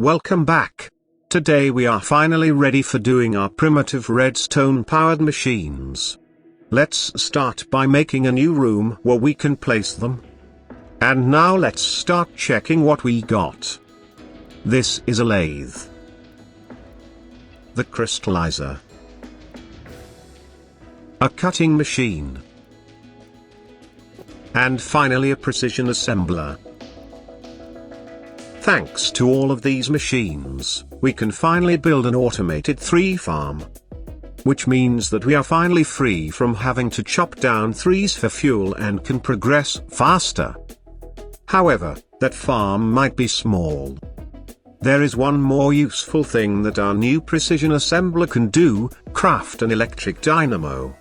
Welcome back. Today we are finally ready for doing our primitive redstone-powered machines. Let's start by making a new room where we can place them. And now let's start checking what we got. This is a lathe, the crystallizer, a cutting machine, and finally a precision assembler. Thanks to all of these machines, we can finally build an automated tree farm. Which means that we are finally free from having to chop down trees for fuel and can progress faster. However, that farm might be small. There is one more useful thing that our new precision assembler can do: craft an electric dynamo.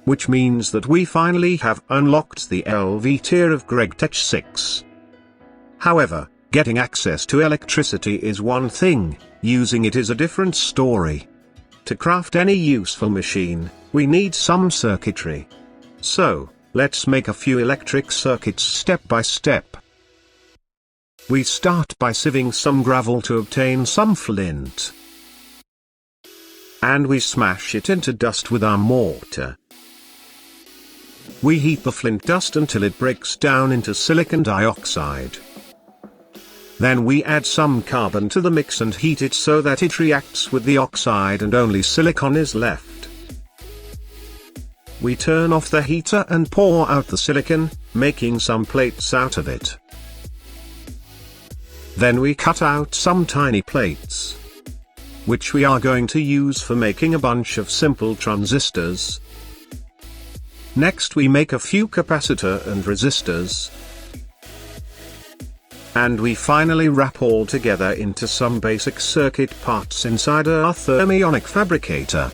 Which means that we finally have unlocked the LV tier of GregTech 6. However, getting access to electricity is one thing, using it is a different story. To craft any useful machine, we need some circuitry. So, let's make a few electric circuits step by step. We start by sieving some gravel to obtain some flint. And we smash it into dust with our mortar. We heat the flint dust until it breaks down into silicon dioxide. Then we add some carbon to the mix and heat it so that it reacts with the oxide and only silicon is left. We turn off the heater and pour out the silicon, making some plates out of it. Then we cut out some tiny plates, which we are going to use for making a bunch of simple transistors. Next we make a few capacitor and resistors. And we finally wrap all together into some basic circuit parts inside our thermionic fabricator.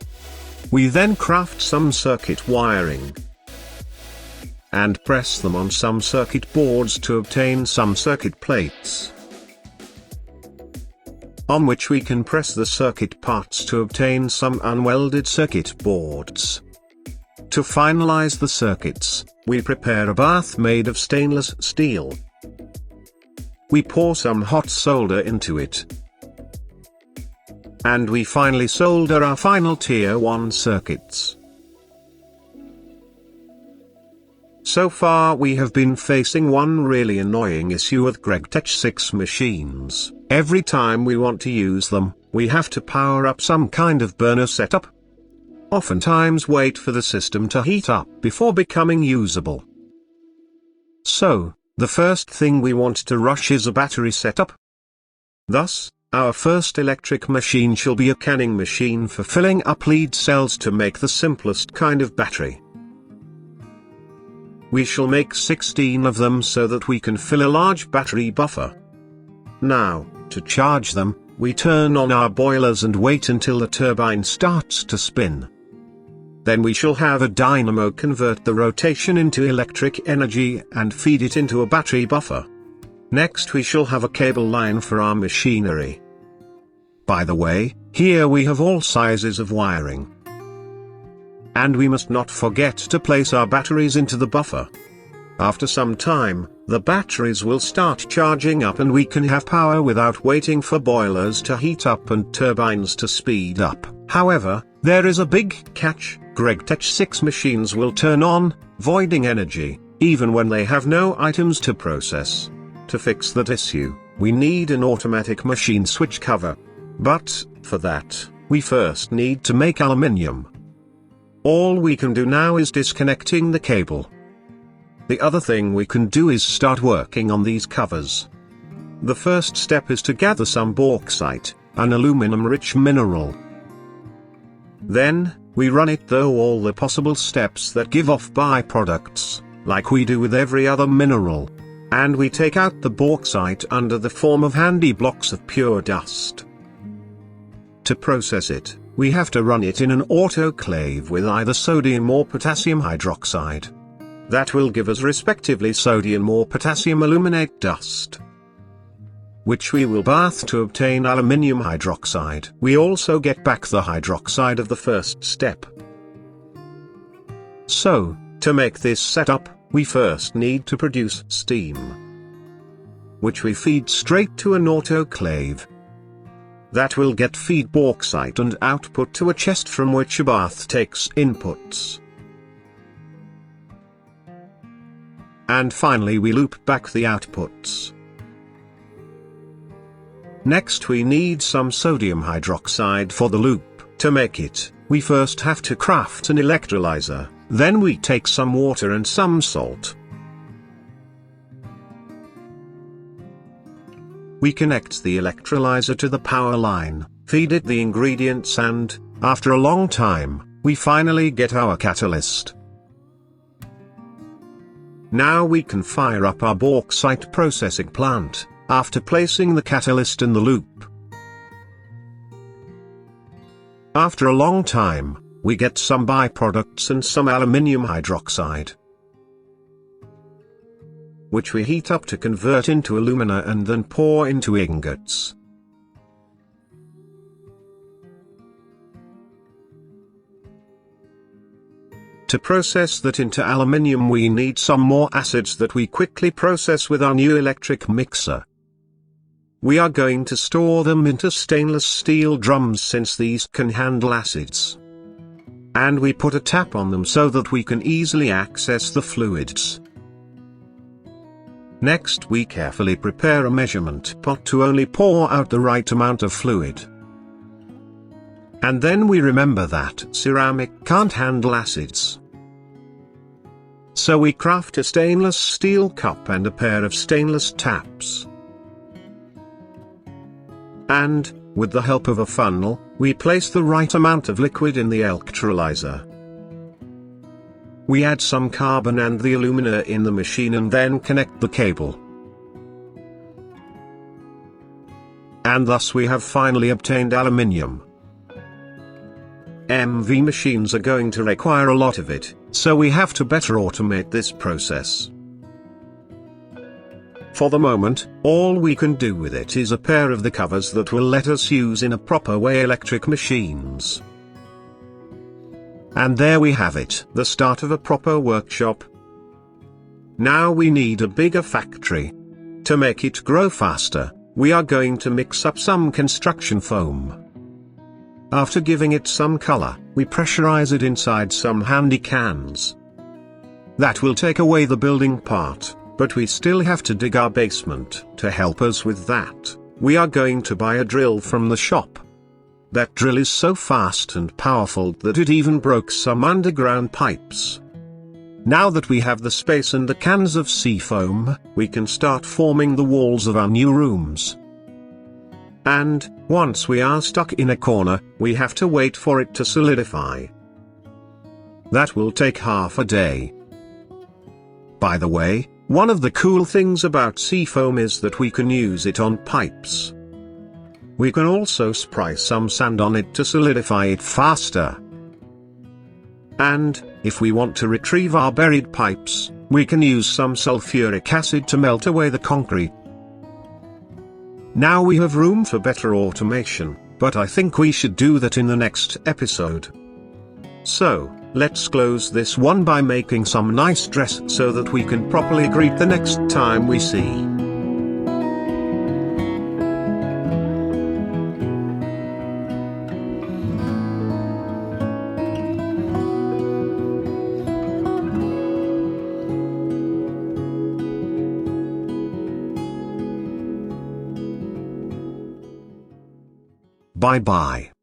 We then craft some circuit wiring and press them on some circuit boards to obtain some circuit plates, on which we can press the circuit parts to obtain some unwelded circuit boards. To finalize the circuits, we prepare a bath made of stainless steel. We pour some hot solder into it. And we finally solder our final tier 1 circuits. So far we have been facing one really annoying issue with GregTech 6 machines. Every time we want to use them, we have to power up some kind of burner setup. Oftentimes wait for the system to heat up before becoming usable. So, the first thing we want to rush is a battery setup. Thus, our first electric machine shall be a canning machine for filling up lead cells to make the simplest kind of battery. We shall make 16 of them so that we can fill a large battery buffer. Now, to charge them, we turn on our boilers and wait until the turbine starts to spin. Then we shall have a dynamo convert the rotation into electric energy and feed it into a battery buffer. Next we shall have a cable line for our machinery. By the way, here we have all sizes of wiring. And we must not forget to place our batteries into the buffer. After some time, the batteries will start charging up and we can have power without waiting for boilers to heat up and turbines to speed up. However, there is a big catch: GregTech 6 machines will turn on, voiding energy, even when they have no items to process. To fix that issue, we need an automatic machine switch cover. But, for that, we first need to make aluminium. All we can do now is disconnecting the cable. The other thing we can do is start working on these covers. The first step is to gather some bauxite, an aluminum-rich mineral. Then, we run it through all the possible steps that give off byproducts, like we do with every other mineral. And we take out the bauxite under the form of handy blocks of pure dust. To process it, we have to run it in an autoclave with either sodium or potassium hydroxide. That will give us respectively sodium or potassium aluminate dust, which we will bath to obtain aluminium hydroxide. We also get back the hydroxide of the first step. So, to make this setup, we first need to produce steam, which we feed straight to an autoclave. That will get feed bauxite and output to a chest from which a bath takes inputs. And finally we loop back the outputs. Next we need some sodium hydroxide for the loop. To make it, we first have to craft an electrolyzer, then we take some water and some salt. We connect the electrolyzer to the power line, feed it the ingredients and, after a long time, we finally get our catalyst. Now we can fire up our bauxite processing plant, after placing the catalyst in the loop. After a long time, we get some byproducts and some aluminium hydroxide, which we heat up to convert into alumina and then pour into ingots. To process that into aluminium we need some more acids that we quickly process with our new electric mixer. We are going to store them into stainless steel drums since these can handle acids. And we put a tap on them so that we can easily access the fluids. Next we carefully prepare a measurement pot to only pour out the right amount of fluid. And then we remember that ceramic can't handle acids. So we craft a stainless steel cup and a pair of stainless taps. And, with the help of a funnel, we place the right amount of liquid in the electrolyzer. We add some carbon and the alumina in the machine and then connect the cable. And thus we have finally obtained aluminium. MV machines are going to require a lot of it, so we have to better automate this process. For the moment, all we can do with it is a pair of the covers that will let us use in a proper way electric machines. And there we have it, the start of a proper workshop. Now we need a bigger factory. To make it grow faster, we are going to mix up some construction foam. After giving it some color, we pressurize it inside some handy cans. That will take away the building part. But we still have to dig our basement. To help us with that, we are going to buy a drill from the shop. That drill is so fast and powerful that it even broke some underground pipes. Now that we have the space and the cans of seafoam, we can start forming the walls of our new rooms. And, once we are stuck in a corner, we have to wait for it to solidify. That will take half a day. By the way, one of the cool things about seafoam is that we can use it on pipes. We can also spray some sand on it to solidify it faster. And, if we want to retrieve our buried pipes, we can use some sulfuric acid to melt away the concrete. Now we have room for better automation, but I think we should do that in the next episode. So, let's close this one by making some nice dress so that we can properly greet the next time we see. Bye bye.